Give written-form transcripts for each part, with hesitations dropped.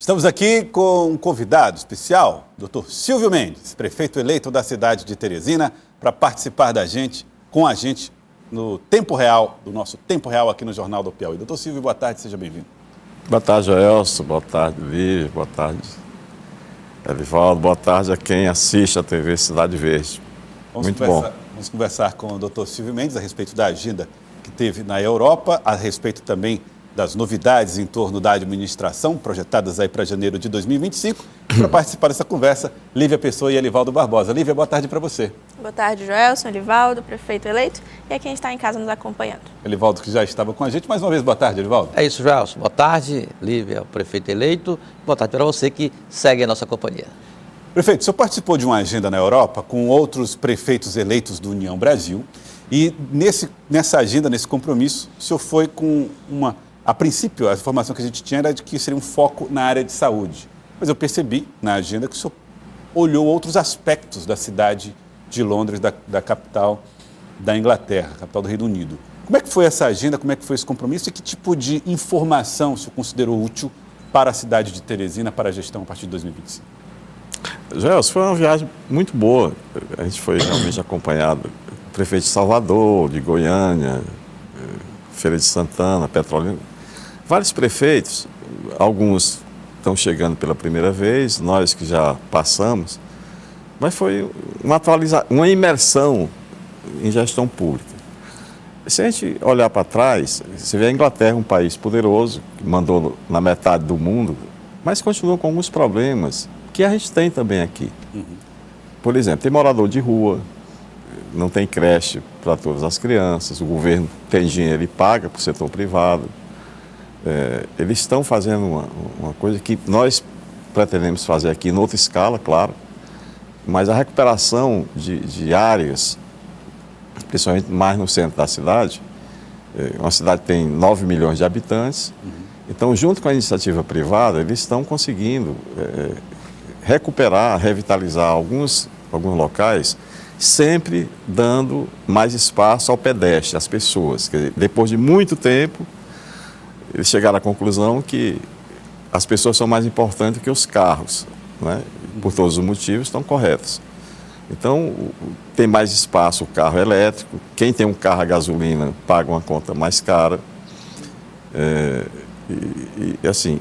Estamos aqui com um convidado especial, Dr. Silvio Mendes, prefeito eleito da cidade de Teresina, para participar com a gente no tempo real, do nosso tempo real aqui no Jornal do Piauí. Dr. Silvio, boa tarde, seja bem-vindo. Boa tarde, Joelson, boa tarde, Lívia, boa tarde, Elivaldo, boa tarde a quem assiste a TV Cidade Verde. Muito bom. Vamos conversar com o Dr. Silvio Mendes a respeito da agenda que teve na Europa, a respeito também das novidades em torno da administração, projetadas aí para janeiro de 2025. Para participar dessa conversa, Lívia Pessoa e Elivaldo Barbosa. Lívia, boa tarde para você. Boa tarde, Joelson, Elivaldo, prefeito eleito, e a quem está em casa nos acompanhando. Elivaldo, que já estava com a gente. Mais uma vez, boa tarde, Elivaldo. É isso, Joelson. Boa tarde, Lívia, o prefeito eleito. Boa tarde para você que segue a nossa companhia. Prefeito, o senhor participou de uma agenda na Europa com outros prefeitos eleitos do União Brasil e nessa agenda, nesse compromisso, o senhor foi com A princípio, a informação que a gente tinha era de que seria um foco na área de saúde. Mas eu percebi na agenda que o senhor olhou outros aspectos da cidade de Londres, da capital da Inglaterra, capital do Reino Unido. Como é que foi essa agenda, como é que foi esse compromisso e que tipo de informação o senhor considerou útil para a cidade de Teresina, para a gestão a partir de 2025? Gelson, foi uma viagem muito boa. A gente foi realmente acompanhado do prefeito de Salvador, de Goiânia, Feira de Santana, Petrolina. Vários prefeitos, alguns estão chegando pela primeira vez, nós que já passamos, mas foi uma imersão em gestão pública. Se a gente olhar para trás, você vê a Inglaterra, um país poderoso, que mandou na metade do mundo, mas continua com alguns problemas que a gente tem também aqui. Por exemplo, tem morador de rua, não tem creche para todas as crianças, o governo tem dinheiro e paga para o setor privado. Eles estão fazendo uma coisa que nós pretendemos fazer aqui em outra escala, claro, mas a recuperação de áreas, principalmente mais no centro da cidade, uma cidade que tem 9 milhões de habitantes, então, junto com a iniciativa privada, eles estão conseguindo recuperar, revitalizar alguns locais, sempre dando mais espaço ao pedestre, às pessoas. Quer dizer, depois de muito tempo, eles chegaram à conclusão que as pessoas são mais importantes que os carros, né? Por todos os motivos, estão corretos. Então, tem mais espaço o carro elétrico, quem tem um carro a gasolina paga uma conta mais cara. Assim,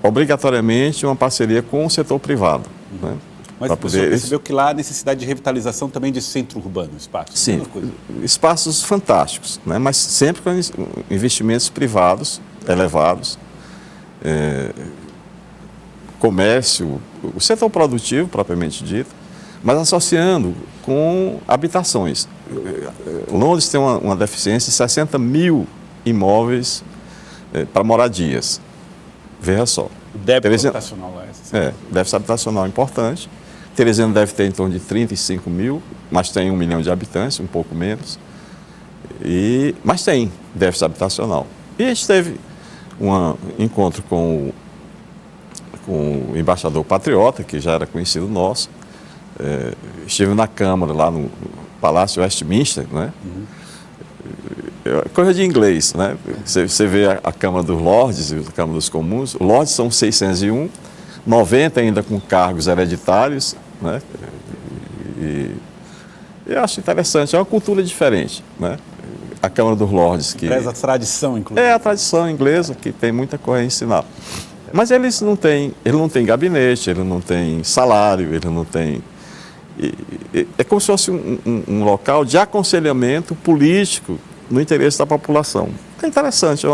obrigatoriamente uma parceria com o setor privado, né? Mas o senhor percebeu que lá há necessidade de revitalização também de centro urbano, espaços? Sim, espaços fantásticos, né? Mas sempre com investimentos privados elevados, comércio, o setor produtivo, propriamente dito, mas associando com habitações. Londres tem uma deficiência de 60 mil imóveis para moradias. Veja só. O débito habitacional lá é déficit habitacional importante. Teresina deve ter em torno de 35 mil, mas tem 1 milhão de habitantes, um pouco menos. Mas tem déficit habitacional. E a gente teve um encontro com o embaixador patriota, que já era conhecido nosso. Estive na Câmara, lá no Palácio Westminster, né? Coisa de inglês, né? Você vê a Câmara dos Lordes e a Câmara dos Comuns. Os Lordes são 601, 90 ainda com cargos hereditários, né? E eu acho interessante, é uma cultura diferente, né? A Câmara dos Lordes que... Preza a tradição, inclusive. É a tradição inglesa, que tem muita coisa a ensinar. Mas ele não tem gabinete, ele não tem salário, ele não tem... É como se fosse um local de aconselhamento político no interesse da população. É interessante,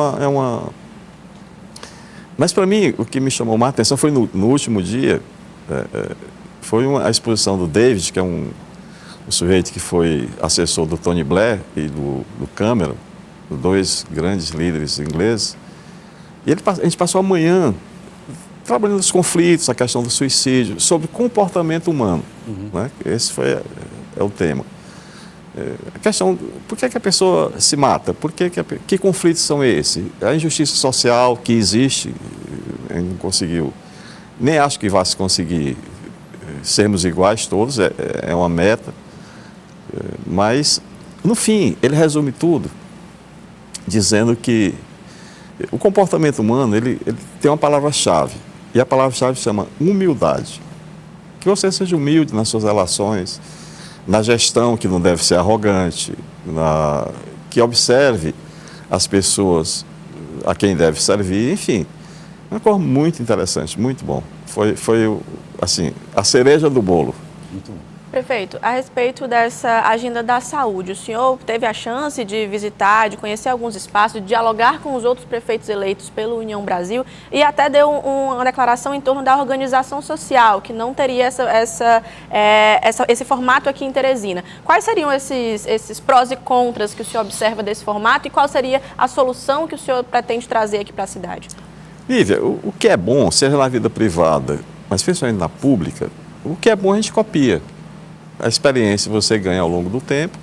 Mas, para mim, o que me chamou mais atenção foi no último dia, foi a exposição do David, que é um sujeito que foi assessor do Tony Blair e do Cameron, dois grandes líderes ingleses. E a gente passou a manhã trabalhando nos conflitos, a questão do suicídio, sobre comportamento humano. Né? Esse é o tema. A questão, por que a pessoa se mata? Que conflitos são esses? A injustiça social que existe, a gente não conseguiu, nem acho que vai se conseguir sermos iguais todos, é uma meta, mas, no fim, ele resume tudo, dizendo que o comportamento humano, ele tem uma palavra-chave, E a palavra-chave chama humildade. Que você seja humilde nas suas relações, na gestão, que não deve ser arrogante, que observe as pessoas a quem deve servir, enfim. É uma coisa muito interessante, muito bom. Foi assim, a cereja do bolo. Muito bom. Prefeito, a respeito dessa agenda da saúde, o senhor teve a chance de visitar, de conhecer alguns espaços, de dialogar com os outros prefeitos eleitos pela União Brasil e até deu uma declaração em torno da organização social, que não teria esse formato aqui em Teresina. Quais seriam esses prós e contras que o senhor observa desse formato e qual seria a solução que o senhor pretende trazer aqui para a cidade? Lívia, o que é bom, seja na vida privada, mas principalmente na pública, o que é bom a gente copia. A experiência você ganha ao longo do tempo.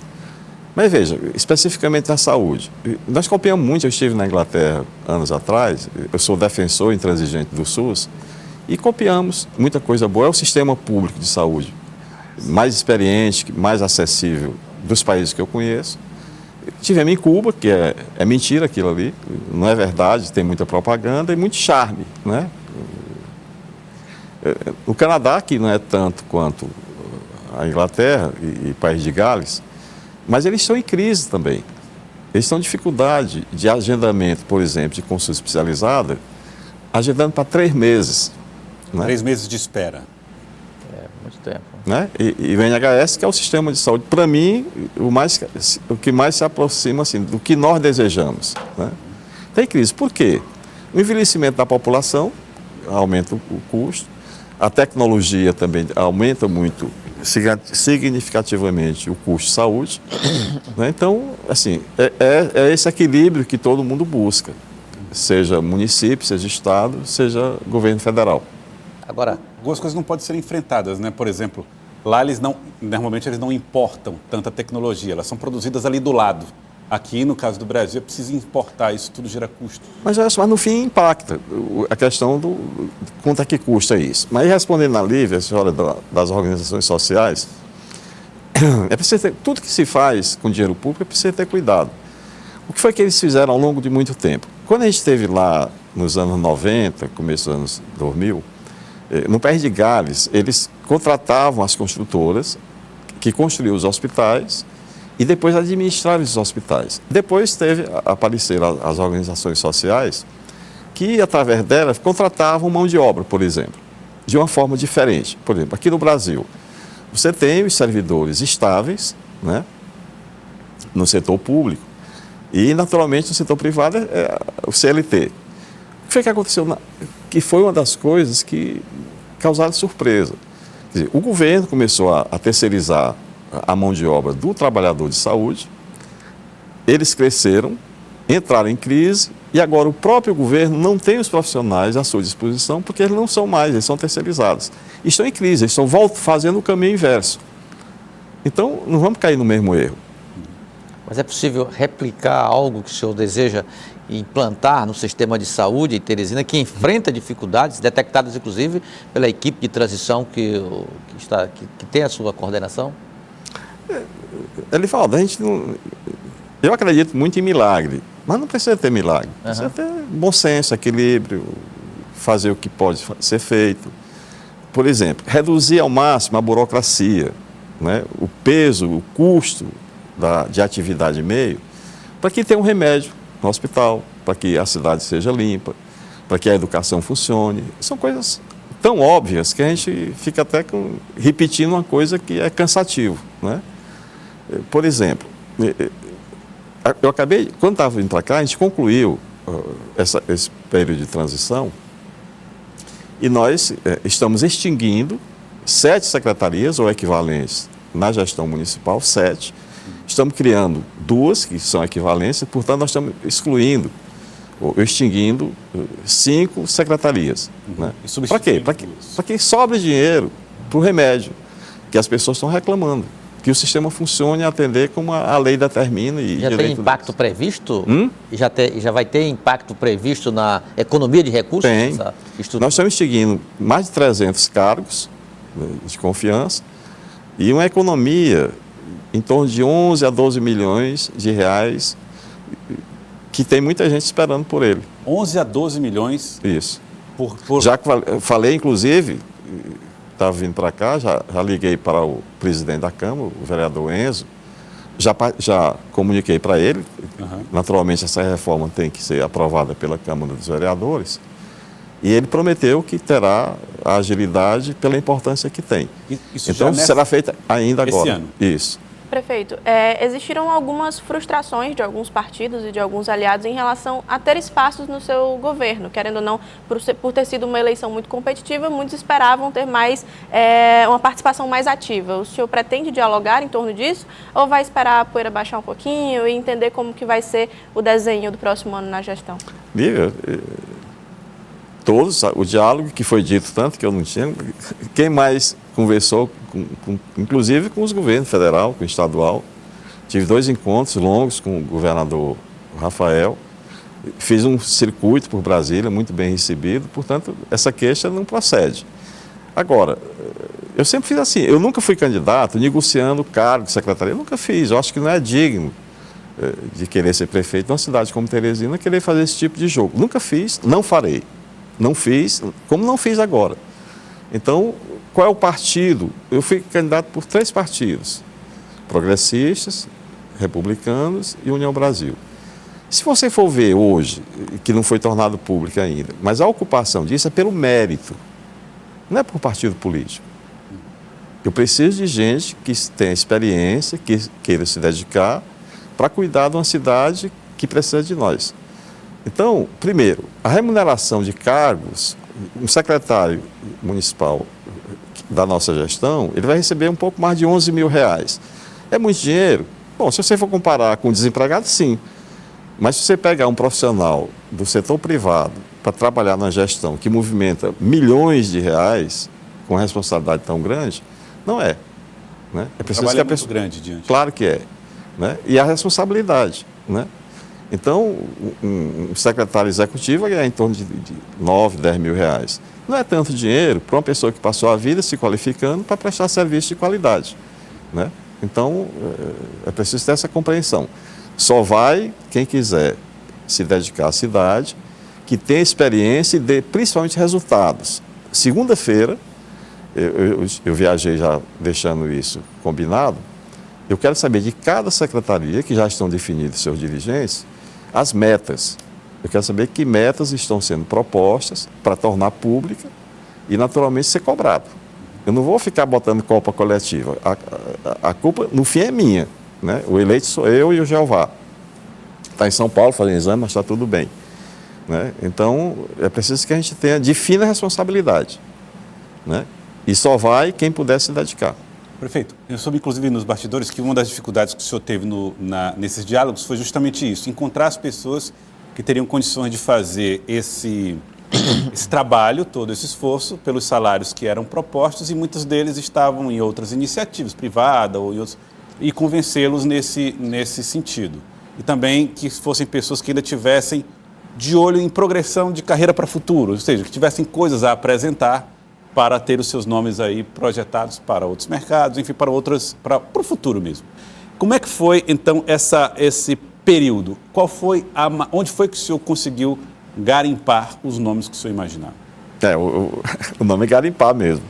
Mas veja, especificamente na saúde. Nós copiamos muito, eu estive na Inglaterra anos atrás, eu sou defensor intransigente do SUS, e copiamos muita coisa boa. É o sistema público de saúde mais experiente, mais acessível dos países que eu conheço. Tivemos em Cuba, que é mentira aquilo ali, não é verdade, tem muita propaganda e muito charme, né? O Canadá, que não é tanto quanto a Inglaterra e País de Gales, mas eles estão em crise também. Eles estão em dificuldade de agendamento, por exemplo, de consulta especializada, agendando para 3 meses. Né? 3 meses de espera. É, muito tempo. Né? E o NHS, que é o sistema de saúde, para mim, o que mais se aproxima assim, do que nós desejamos. Né? Tem crise. Por quê? O envelhecimento da população aumenta o custo, a tecnologia também aumenta muito, significativamente, o custo de saúde. Né? Então, assim, é esse equilíbrio que todo mundo busca, seja município, seja estado, seja governo federal. Agora, Algumas coisas não podem ser enfrentadas, né? Por exemplo, lá normalmente eles não importam tanta tecnologia, elas são produzidas ali do lado. Aqui, no caso do Brasil, é preciso importar, isso tudo gera custo. Mas no fim impacta a questão do quanto é que custa isso. Mas respondendo na Lívia, a senhora das organizações sociais, é preciso ter, tudo que se faz com dinheiro público é preciso ter cuidado. O que foi que eles fizeram ao longo de muito tempo? Quando a gente esteve lá nos anos 90, começo dos anos 2000, no País de Gales, eles contratavam as construtoras que construíam os hospitais e depois administraram os hospitais. Depois apareceram as organizações sociais que, através delas, contratavam mão de obra, por exemplo, de uma forma diferente. Por exemplo, aqui no Brasil, você tem os servidores estáveis, né, no setor público e, naturalmente, no setor privado é o CLT. O que foi que aconteceu? Que foi uma das coisas que causaram surpresa. Quer dizer, o governo começou a terceirizar a mão de obra do trabalhador de saúde, eles cresceram, entraram em crise e agora o próprio governo não tem os profissionais à sua disposição porque eles não são mais, eles são terceirizados. E estão em crise, eles estão fazendo o caminho inverso. Então, não vamos cair no mesmo erro. mas é possível replicar algo que o senhor deseja implantar no sistema de saúde em Teresina, que enfrenta dificuldades, detectadas inclusive pela equipe de transição que tem a sua coordenação? Elivaldo, eu acredito muito em milagre, mas não precisa ter milagre. Precisa ter bom senso, equilíbrio, fazer o que pode ser feito. Por exemplo, reduzir ao máximo a burocracia, né? O peso, o custo de atividade meio, para que tenha um remédio no hospital, para que a cidade seja limpa, para que a educação funcione. São coisas tão óbvias que a gente fica até repetindo uma coisa que é cansativo, né? Por exemplo, eu acabei, quando estava vindo para cá, a gente concluiu esse período de transição e nós estamos extinguindo 7 secretarias ou equivalentes na gestão municipal, 7. Estamos criando 2 que são equivalentes, portanto, nós estamos excluindo ou extinguindo 5 secretarias. Né? Para quê? Para que sobre dinheiro para o remédio, que as pessoas estão reclamando. Que o sistema funcione a atender como a lei determina. E já tem impacto previsto? Já vai ter impacto previsto na economia de recursos? Tem. Nós estamos extinguindo mais de 300 cargos de confiança e uma economia em torno de 11 a 12 milhões de reais que tem muita gente esperando por ele. 11 a 12 milhões? Isso. Já falei, inclusive, estava vindo para cá, já liguei para o presidente da Câmara, o vereador Enzo, já comuniquei para ele, naturalmente essa reforma tem que ser aprovada pela Câmara dos Vereadores, e ele prometeu que terá a agilidade pela importância que tem. Isso então, será feita ainda agora. Esse ano? Isso. Prefeito, existiram algumas frustrações de alguns partidos e de alguns aliados em relação a ter espaços no seu governo. Querendo ou não, por ter sido uma eleição muito competitiva, muitos esperavam ter mais, uma participação mais ativa. O senhor pretende dialogar em torno disso ou vai esperar a poeira baixar um pouquinho e entender como que vai ser o desenho do próximo ano na gestão? Lívia, todos, o diálogo que foi dito tanto que eu não tinha, quem mais conversou, inclusive com os governos federal, com o estadual, tive 2 encontros longos com o governador Rafael, fiz um circuito por Brasília, muito bem recebido, portanto, essa queixa não procede. Agora, eu sempre fiz assim, eu nunca fui candidato negociando cargo de secretaria, eu nunca fiz, eu acho que não é digno de querer ser prefeito de uma cidade como Teresina, querer fazer esse tipo de jogo. Nunca fiz, não farei. Não fiz, como não fiz agora. Então, qual é o partido? Eu fui candidato por 3 partidos, progressistas, republicanos e União Brasil. Se você for ver hoje, que não foi tornado público ainda, mas a ocupação disso é pelo mérito, não é por partido político. Eu preciso de gente que tenha experiência, que queira se dedicar para cuidar de uma cidade que precisa de nós. Então, primeiro, a remuneração de cargos, um secretário municipal da nossa gestão, ele vai receber um pouco mais de R$11 mil. É muito dinheiro? Bom, se você for comparar com o desempregado, sim. Mas se você pegar um profissional do setor privado para trabalhar na gestão que movimenta milhões de reais com uma responsabilidade tão grande, não é. Né? É preciso que a pessoa... grande diante. Claro que é. Né? E a responsabilidade, né? Então, um secretário executivo vai ganhar em torno de 9, 10 mil reais. Não é tanto dinheiro para uma pessoa que passou a vida se qualificando para prestar serviço de qualidade. Né? Então, é preciso ter essa compreensão. Só vai quem quiser se dedicar à cidade, que tenha experiência e dê principalmente resultados. Segunda-feira, eu viajei já deixando isso combinado, eu quero saber de cada secretaria, que já estão definidos seus dirigentes, as metas. Eu quero saber que metas estão sendo propostas para tornar pública e, naturalmente, ser cobrado. Eu não vou ficar botando culpa coletiva. A culpa, no fim, é minha. Né? O eleito sou eu e o Jeová. Está em São Paulo fazendo exame, mas está tudo bem. Né? Então, é preciso que a gente defina a responsabilidade. Né? E só vai quem puder se dedicar. Prefeito, eu soube, inclusive, nos bastidores, que uma das dificuldades que o senhor teve nesses diálogos foi justamente isso, encontrar as pessoas que teriam condições de fazer esse trabalho, todo esse esforço, pelos salários que eram propostos, e muitos deles estavam em outras iniciativas, privada ou em outros, e convencê-los nesse sentido. E também que fossem pessoas que ainda tivessem de olho em progressão de carreira para o futuro, ou seja, que tivessem coisas a apresentar para ter os seus nomes aí projetados para outros mercados, enfim, para o futuro mesmo. Como é que foi, então, esse período? Onde foi que o senhor conseguiu garimpar os nomes que o senhor imaginava? O nome é garimpar mesmo.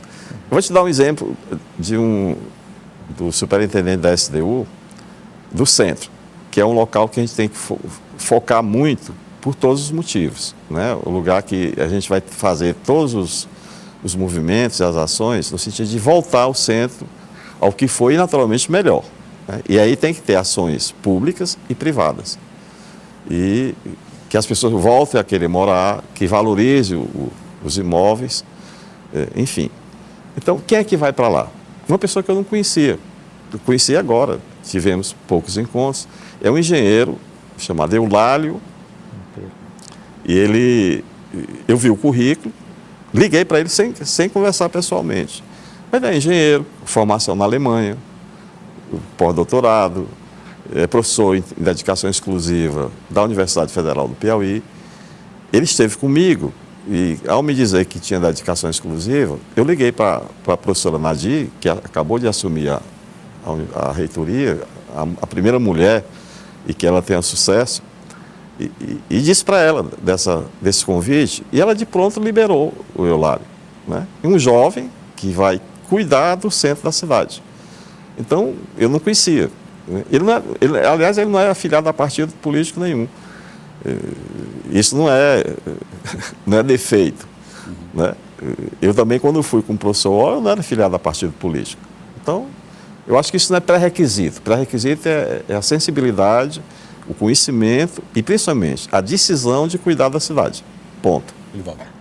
Eu vou te dar um exemplo do superintendente da SDU, do centro, que é um local que a gente tem que focar muito por todos os motivos. Né? O lugar que a gente vai fazer todos os movimentos e as ações no sentido de voltar ao centro ao que foi naturalmente melhor. Né? E aí tem que ter ações públicas e privadas. E que as pessoas voltem a querer morar, que valorize os imóveis, enfim. Então, quem é que vai para lá? Uma pessoa que eu não conhecia. Eu conheci agora, tivemos poucos encontros. É um engenheiro chamado Eulálio, e eu vi o currículo, liguei para ele sem conversar pessoalmente. Ele é engenheiro, formação na Alemanha, pós-doutorado, é professor em dedicação exclusiva da Universidade Federal do Piauí. Ele esteve comigo e, ao me dizer que tinha dedicação exclusiva, eu liguei para a professora Nadir, que acabou de assumir a reitoria, a primeira mulher, e que ela tenha sucesso. e disse para ela desse convite, e ela de pronto liberou o Eulário, né? Um jovem que vai cuidar do centro da cidade. Então, eu não conhecia. Aliás, ele não é afiliado a partido político nenhum. Isso não é defeito. Né? Eu também, quando fui com o professor O, eu não era afiliado a partido político. Então, eu acho que isso não é pré-requisito. Pré-requisito é a sensibilidade, o conhecimento e, principalmente, a decisão de cuidar da cidade. Ponto.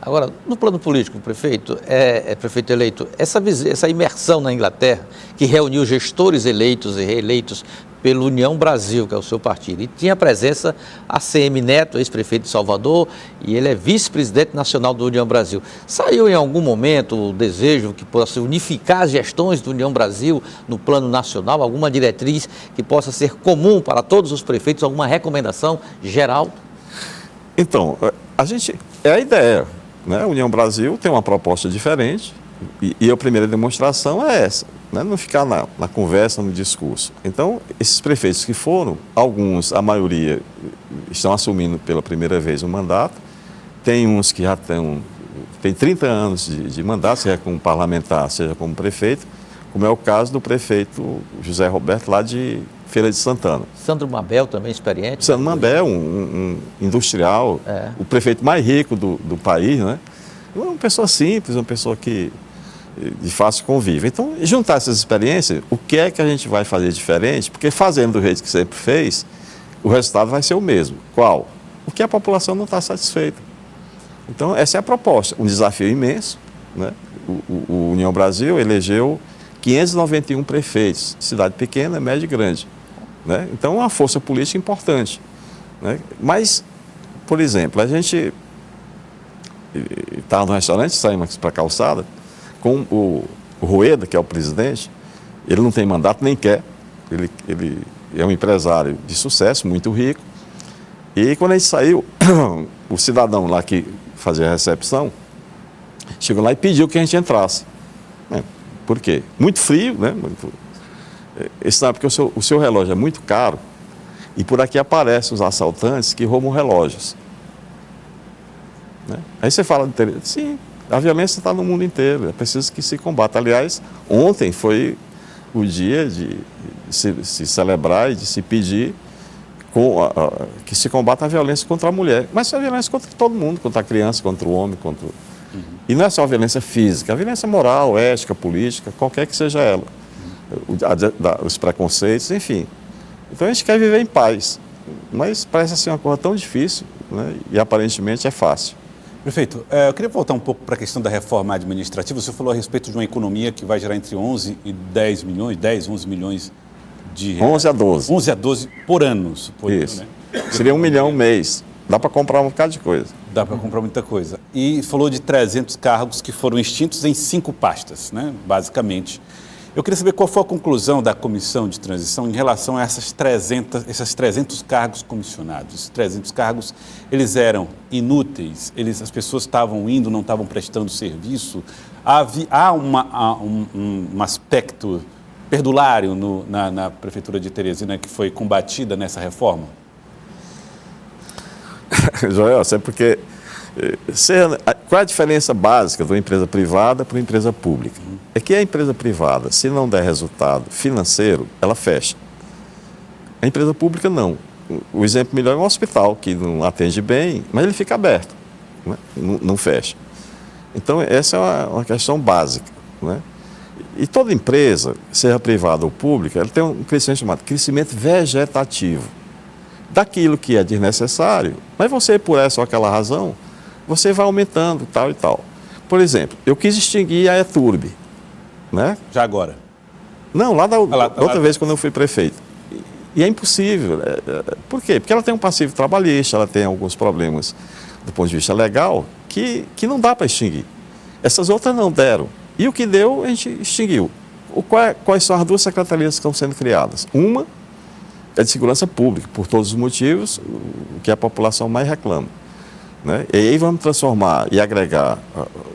Agora, no plano político, prefeito eleito, essa imersão na Inglaterra, que reuniu gestores eleitos e reeleitos pela União Brasil, que é o seu partido, e tinha a presença ACM Neto, ex-prefeito de Salvador, e ele é vice-presidente nacional do União Brasil. Saiu em algum momento o desejo que possa unificar as gestões do União Brasil no plano nacional, alguma diretriz que possa ser comum para todos os prefeitos, alguma recomendação geral? Então, é a ideia, né? A União Brasil tem uma proposta diferente e a primeira demonstração é essa, né? Não ficar na conversa, no discurso. Então, esses prefeitos que foram, alguns, a maioria, estão assumindo pela primeira vez o mandato, tem uns que já tem 30 anos de mandato, seja como parlamentar, seja como prefeito, como é o caso do prefeito José Roberto, lá de Feira de Santana. Sandro Mabel, também experiente. Sandro Mabel, um industrial, o prefeito mais rico do país, né? Uma pessoa simples, uma pessoa que de fácil convívio. Então, juntar essas experiências, o que é que a gente vai fazer diferente? Porque fazendo do jeito que sempre fez, o resultado vai ser o mesmo. Qual? O que a população não está satisfeita. Então, essa é a proposta. Um desafio imenso, né? O União Brasil elegeu 591 prefeitos, cidade pequena, média e grande. Né? Então, é uma força política importante. Né? Mas, por exemplo, a gente estava no restaurante, saímos para a calçada, com o Rueda, que é o presidente, ele não tem mandato, nem quer, ele é um empresário de sucesso, muito rico, e quando a gente saiu, o cidadão lá que fazia a recepção, chegou lá e pediu que a gente entrasse. Por quê? Muito frio, né? Isso não é porque o seu relógio é muito caro e por aqui aparecem os assaltantes que roubam relógios. Né? Aí você fala, sim, a violência está no mundo inteiro, é preciso que se combata. Aliás, ontem foi o dia de se celebrar e de se pedir que se combata a violência contra a mulher, mas a violência contra todo mundo, contra a criança, contra o homem, E não é só a violência física, a violência moral, ética, política, qualquer que seja ela. Os preconceitos, enfim. Então a gente quer viver em paz, mas parece assim uma coisa tão difícil, né? E aparentemente é fácil. Prefeito, eu queria voltar um pouco para a questão da reforma administrativa. Você falou a respeito de uma economia que vai gerar entre 11 e 10 milhões, 11 milhões de reais. 11 a 12. 11 a 12 por ano, suponho. Isso. Né? Seria 1 milhão mês. Dá para comprar um bocado de coisa. Dá para comprar muita coisa. E falou de 300 cargos que foram extintos em 5 pastas, né? Basicamente. Eu queria saber qual foi a conclusão da comissão de transição em relação a esses 300 cargos comissionados. Esses 300 cargos, eles eram inúteis, as pessoas estavam indo, não estavam prestando serviço. Há um aspecto perdulário na Prefeitura de Teresina que foi combatida nessa reforma? Joel, é porque qual é a diferença básica de uma empresa privada para uma empresa pública? É que a empresa privada, se não der resultado financeiro, ela fecha. A empresa pública não. O exemplo melhor é um hospital que não atende bem, mas ele fica aberto, né? Não fecha. Então, essa é uma questão básica, né? E toda empresa, seja privada ou pública, ela tem um crescimento chamado crescimento vegetativo. Daquilo que é desnecessário, mas você, por essa ou aquela razão, você vai aumentando tal e tal. Por exemplo, eu quis extinguir a ETURB, né? Já agora? Não, outra vez quando eu fui prefeito. E é impossível. Por quê? Porque ela tem um passivo trabalhista, ela tem alguns problemas do ponto de vista legal que não dá para extinguir. Essas outras não deram. E o que deu, a gente extinguiu. Quais são as 2 secretarias que estão sendo criadas? Uma é de segurança pública, por todos os motivos, o que a população mais reclama. Né? E aí vamos transformar e agregar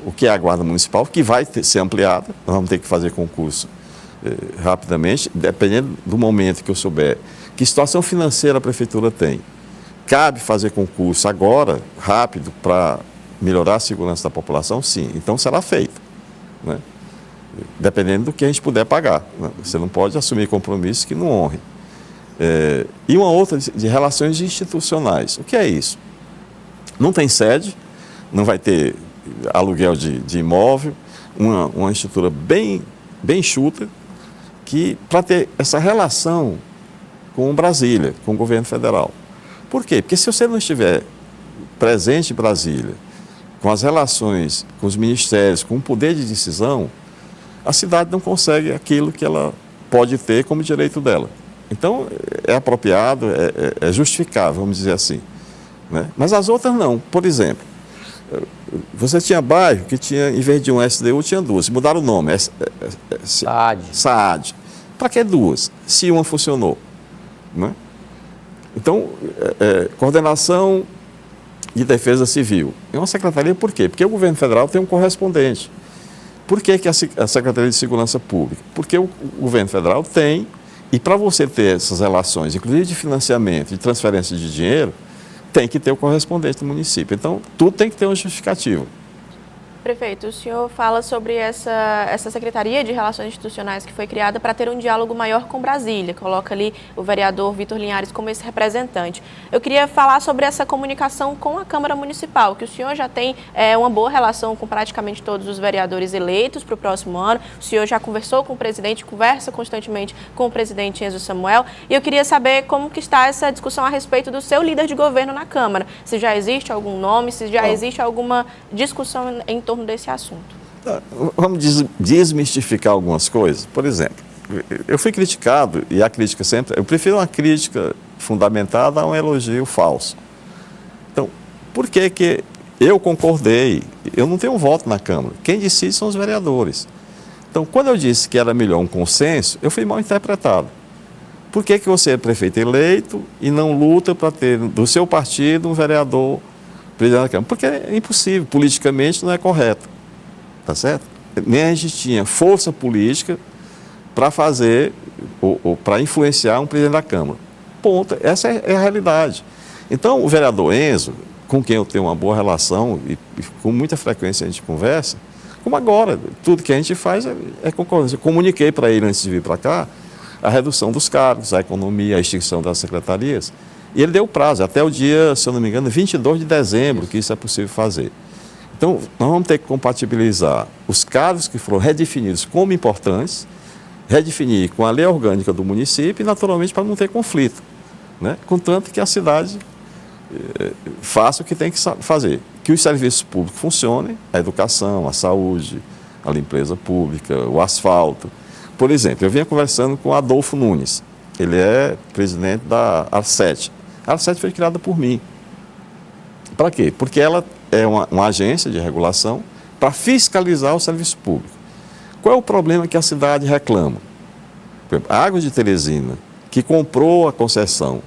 o que é a Guarda Municipal, que vai ser ampliada, nós vamos ter que fazer concurso rapidamente, dependendo do momento que eu souber que situação financeira a Prefeitura tem, cabe fazer concurso agora, rápido, para melhorar a segurança da população? Sim. Então será feito, né? Dependendo do que a gente puder pagar, né? Você não pode assumir compromissos que não honre. E uma outra de relações institucionais. O que é isso? Não tem sede, não vai ter aluguel de imóvel, uma estrutura bem enxuta, que para ter essa relação com Brasília, com o governo federal. Por quê? Porque se você não estiver presente em Brasília, com as relações com os ministérios, com o poder de decisão, a cidade não consegue aquilo que ela pode ter como direito dela. Então, é apropriado, é justificável, vamos dizer assim, né? Mas as outras não. Por exemplo, você tinha bairro que tinha, em vez de um SDU, tinha duas. Mudaram o nome. SAAD. Para que duas, se uma funcionou, né? Então, coordenação de defesa civil. É uma secretaria por quê? Porque o governo federal tem um correspondente. Por que a Secretaria de Segurança Pública? Porque o governo federal tem, e para você ter essas relações, inclusive de financiamento, de transferência de dinheiro, tem que ter o correspondente do município. Então, tudo tem que ter uma justificativa. Prefeito, o senhor fala sobre essa Secretaria de Relações Institucionais que foi criada para ter um diálogo maior com Brasília. Coloca ali o vereador Vitor Linhares como esse representante. Eu queria falar sobre essa comunicação com a Câmara Municipal, que o senhor já tem uma boa relação com praticamente todos os vereadores eleitos para o próximo ano. O senhor já conversou com o presidente, conversa constantemente com o presidente Enzo Samuel. E eu queria saber como que está essa discussão a respeito do seu líder de governo na Câmara. Se já existe algum nome, se já existe alguma discussão em torno desse assunto. Vamos desmistificar algumas coisas. Por exemplo, eu fui criticado, e a crítica sempre... Eu prefiro uma crítica fundamentada a um elogio falso. Então, por que eu concordei? Eu não tenho um voto na Câmara. Quem decide são os vereadores. Então, quando eu disse que era melhor um consenso, eu fui mal interpretado. Por que você é prefeito eleito e não luta para ter do seu partido um vereador presidente da Câmara? Porque é impossível, politicamente não é correto, tá certo? Nem a gente tinha força política para fazer ou para influenciar um presidente da Câmara. Ponto. Essa é a realidade. Então, o vereador Enzo, com quem eu tenho uma boa relação e com muita frequência a gente conversa, como agora, tudo que a gente faz é concordância. Eu comuniquei para ele antes de vir para cá a redução dos cargos, a economia, a extinção das secretarias. E ele deu prazo, até o dia, se eu não me engano, 22 de dezembro, que isso é possível fazer. Então, nós vamos ter que compatibilizar os cargos que foram redefinidos como importantes, redefinir com a lei orgânica do município e, naturalmente, para não ter conflito, né? Contanto que a cidade faça o que tem que fazer. Que os serviços públicos funcionem, a educação, a saúde, a limpeza pública, o asfalto. Por exemplo, eu vinha conversando com Adolfo Nunes, ele é presidente da ARCET. A ARCET foi criada por mim. Para quê? Porque ela é uma agência de regulação para fiscalizar o serviço público. Qual é o problema que a cidade reclama? Por exemplo, a Águas de Teresina, que comprou a concessão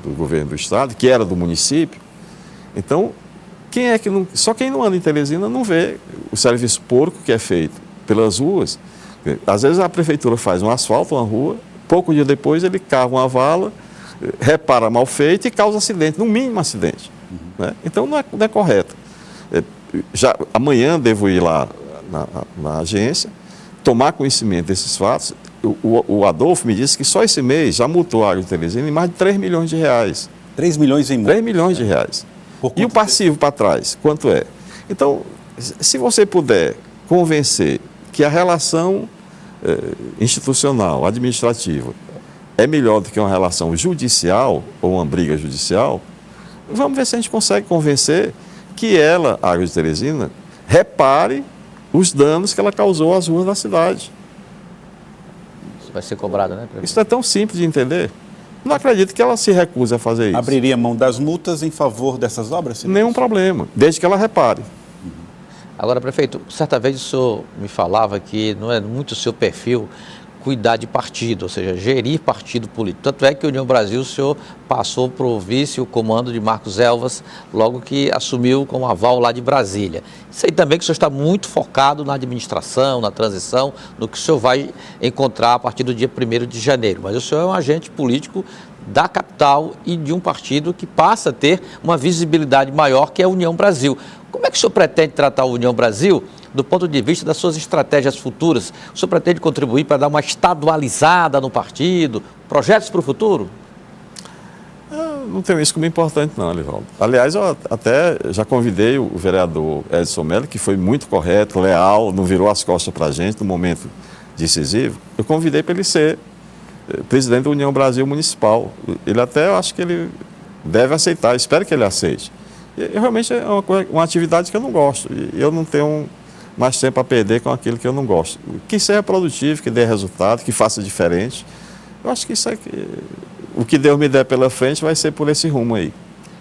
do governo do estado, que era do município, então, só quem não anda em Teresina não vê o serviço porco que é feito pelas ruas. Às vezes a prefeitura faz um asfalto, uma rua, pouco dia depois ele cava uma vala, repara mal feito e causa acidente, no mínimo acidente. Né? Então não é correto. Amanhã devo ir lá na agência, tomar conhecimento desses fatos. O Adolfo me disse que só esse mês já multou a Água de Teresina em mais de 3 milhões de reais. 3 milhões em multa? 3 milhões de reais. E o passivo para trás, quanto é? Então, se você puder convencer que a relação institucional, administrativa, é melhor do que uma relação judicial ou uma briga judicial, vamos ver se a gente consegue convencer que ela, a Água de Teresina, repare os danos que ela causou às ruas da cidade. Isso vai ser cobrado, né, prefeito? Isso é tão simples de entender. Não acredito que ela se recuse a fazer isso. Abriria mão das multas em favor dessas obras? Nenhum problema, desde que ela repare. Agora, prefeito, certa vez o senhor me falava que não é muito o seu perfil cuidar de partido, ou seja, gerir partido político. Tanto é que a União Brasil, o senhor passou para o vice o comando de Marcos Elvas, logo que assumiu com aval lá de Brasília. Sei também que o senhor está muito focado na administração, na transição, no que o senhor vai encontrar a partir do dia 1º de janeiro. Mas o senhor é um agente político da capital e de um partido que passa a ter uma visibilidade maior, que é a União Brasil. Como é que o senhor pretende tratar a União Brasil do ponto de vista das suas estratégias futuras? O senhor pretende contribuir para dar uma estadualizada no partido? Projetos para o futuro? Eu não tenho isso como importante não, Elivaldo. Aliás, eu até já convidei o vereador Edson Mello, que foi muito correto, leal, não virou as costas para a gente no momento decisivo. Eu convidei para ele ser presidente da União Brasil Municipal. Ele até, eu acho que ele deve aceitar, espero que ele aceite. E realmente é uma atividade que eu não gosto. E eu não tenho mais tempo a perder com aquilo que eu não gosto. Que seja produtivo, que dê resultado, que faça diferente. Eu acho que isso é o que Deus me der pela frente vai ser por esse rumo aí.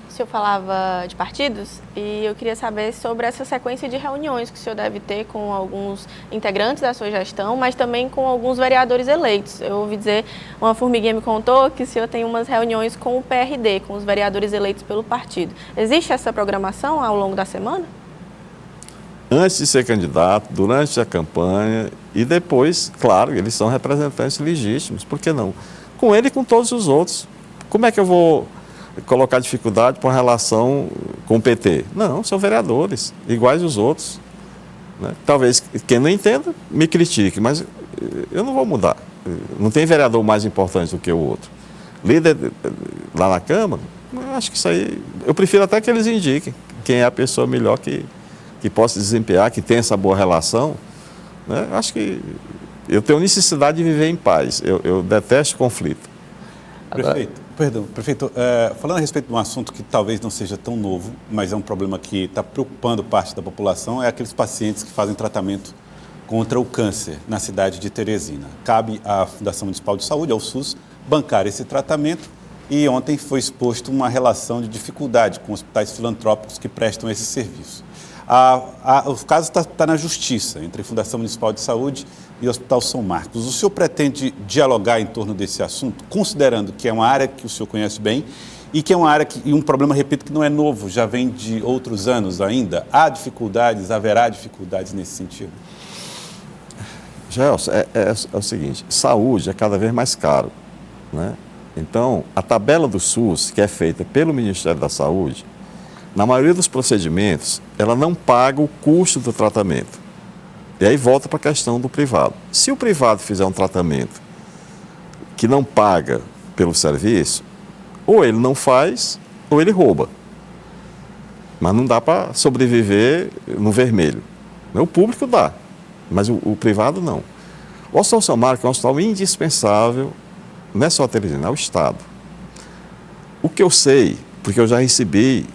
O senhor falava de partidos e eu queria saber sobre essa sequência de reuniões que o senhor deve ter com alguns integrantes da sua gestão, mas também com alguns vereadores eleitos. Eu ouvi dizer, uma formiguinha me contou que o senhor tem umas reuniões com o PRD, com os vereadores eleitos pelo partido. Existe essa programação ao longo da semana? Antes de ser candidato, durante a campanha e depois, claro, eles são representantes legítimos, por que não? Com ele e com todos os outros. Como é que eu vou colocar dificuldade para uma relação com o PT? Não, são vereadores, iguais aos outros. Né? Talvez quem não entenda me critique, mas eu não vou mudar. Não tem vereador mais importante do que o outro. Líder lá na Câmara, eu acho que isso aí... Eu prefiro até que eles indiquem quem é a pessoa melhor que possa desempenhar, que tem essa boa relação. Né? Eu acho que eu tenho necessidade de viver em paz. Eu detesto conflito. Prefeito, falando a respeito de um assunto que talvez não seja tão novo, mas é um problema que está preocupando parte da população, é aqueles pacientes que fazem tratamento contra o câncer na cidade de Teresina. Cabe à Fundação Municipal de Saúde, ao SUS, bancar esse tratamento e ontem foi exposto uma relação de dificuldade com hospitais filantrópicos que prestam esse serviço. O caso está na Justiça, entre a Fundação Municipal de Saúde e o Hospital São Marcos. O senhor pretende dialogar em torno desse assunto, considerando que é uma área que o senhor conhece bem e que é uma área e um problema, repito, que não é novo, já vem de outros anos ainda? Há dificuldades, haverá dificuldades nesse sentido? Gelson, é o seguinte, saúde é cada vez mais caro, né? Então, a tabela do SUS, que é feita pelo Ministério da Saúde, na maioria dos procedimentos, ela não paga o custo do tratamento. E aí volta para a questão do privado. Se o privado fizer um tratamento que não paga pelo serviço, ou ele não faz, ou ele rouba. Mas não dá para sobreviver no vermelho. O público dá, mas o privado não. O Hospital São Marcos é um hospital indispensável, não é só a Teresina, é o Estado. O que eu sei, porque eu já recebi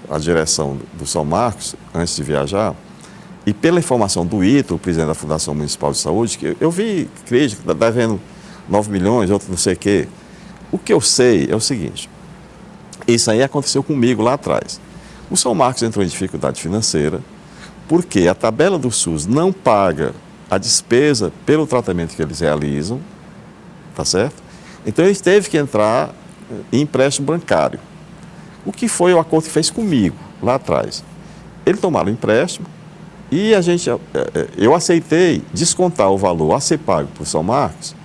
a direção do São Marcos, antes de viajar, e pela informação do Ítalo, o presidente da Fundação Municipal de Saúde, que eu vi crítica, está devendo 9 milhões, outro não sei o quê. O que eu sei é o seguinte, isso aí aconteceu comigo lá atrás. O São Marcos entrou em dificuldade financeira, porque a tabela do SUS não paga a despesa pelo tratamento que eles realizam, tá certo? Então ele teve que entrar em empréstimo bancário. O que foi o acordo que fez comigo, lá atrás? Eles tomaram o empréstimo e eu aceitei descontar o valor a ser pago por São Marcos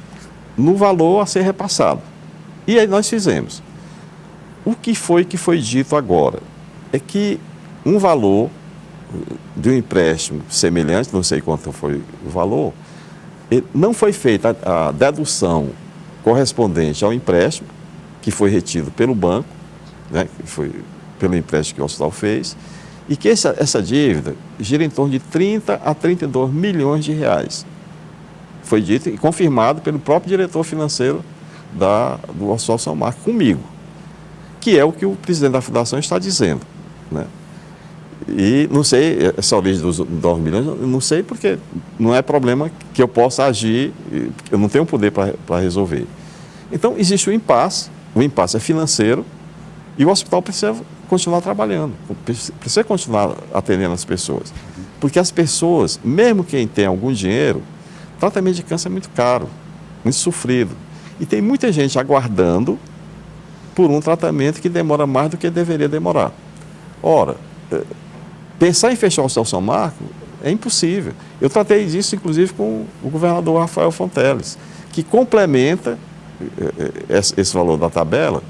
no valor a ser repassado. E aí nós fizemos. O que foi dito agora? É que um valor de um empréstimo semelhante, não sei quanto foi o valor, não foi feita a dedução correspondente ao empréstimo, que foi retido pelo banco, né, que foi pelo empréstimo que o hospital fez, e que essa dívida gira em torno de 30 a 32 milhões de reais. Foi dito e confirmado pelo próprio diretor financeiro do Hospital São Marcos, comigo, que é o que o presidente da Fundação está dizendo. Né? E não sei, essa origem dos 9 milhões, não sei porque não é problema que eu possa agir, eu não tenho poder para resolver. Então, existe o impasse é financeiro, e o hospital precisa continuar trabalhando, precisa continuar atendendo as pessoas. Porque as pessoas, mesmo quem tem algum dinheiro, tratamento de câncer é muito caro, muito sofrido. E tem muita gente aguardando por um tratamento que demora mais do que deveria demorar. Ora, pensar em fechar o Hospital São Marcos é impossível. Eu tratei disso, inclusive, com o governador Rafael Fonteles, que complementa esse valor da tabela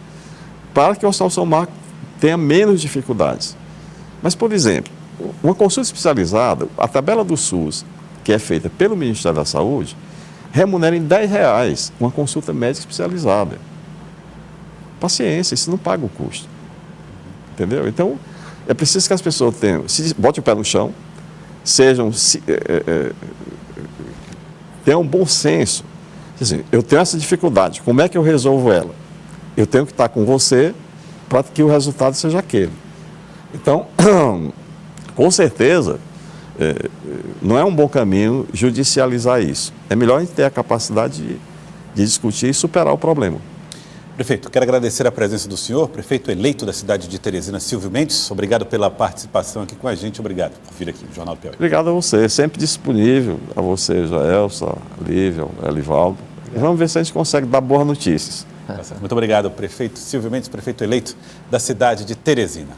para que o Hospital São Marcos tenha menos dificuldades. Mas, por exemplo, uma consulta especializada, a tabela do SUS, que é feita pelo Ministério da Saúde, remunera em R$10 uma consulta médica especializada. Paciência, isso não paga o custo. Entendeu? Então, é preciso que as pessoas botem o pé no chão, tenham um bom senso. Assim, eu tenho essa dificuldade, como é que eu resolvo ela? Eu tenho que estar com você para que o resultado seja aquele. Então, com certeza, não é um bom caminho judicializar isso. É melhor a gente ter a capacidade de discutir e superar o problema. Prefeito, quero agradecer a presença do senhor, prefeito eleito da cidade de Teresina, Silvio Mendes. Obrigado pela participação aqui com a gente. Obrigado por vir aqui no Jornal do Piauí. Obrigado a você, sempre disponível, a você, Joelson, a Lívia, a Elivaldo. Vamos ver se a gente consegue dar boas notícias. Muito obrigado, prefeito Silvio Mendes, prefeito eleito da cidade de Teresina.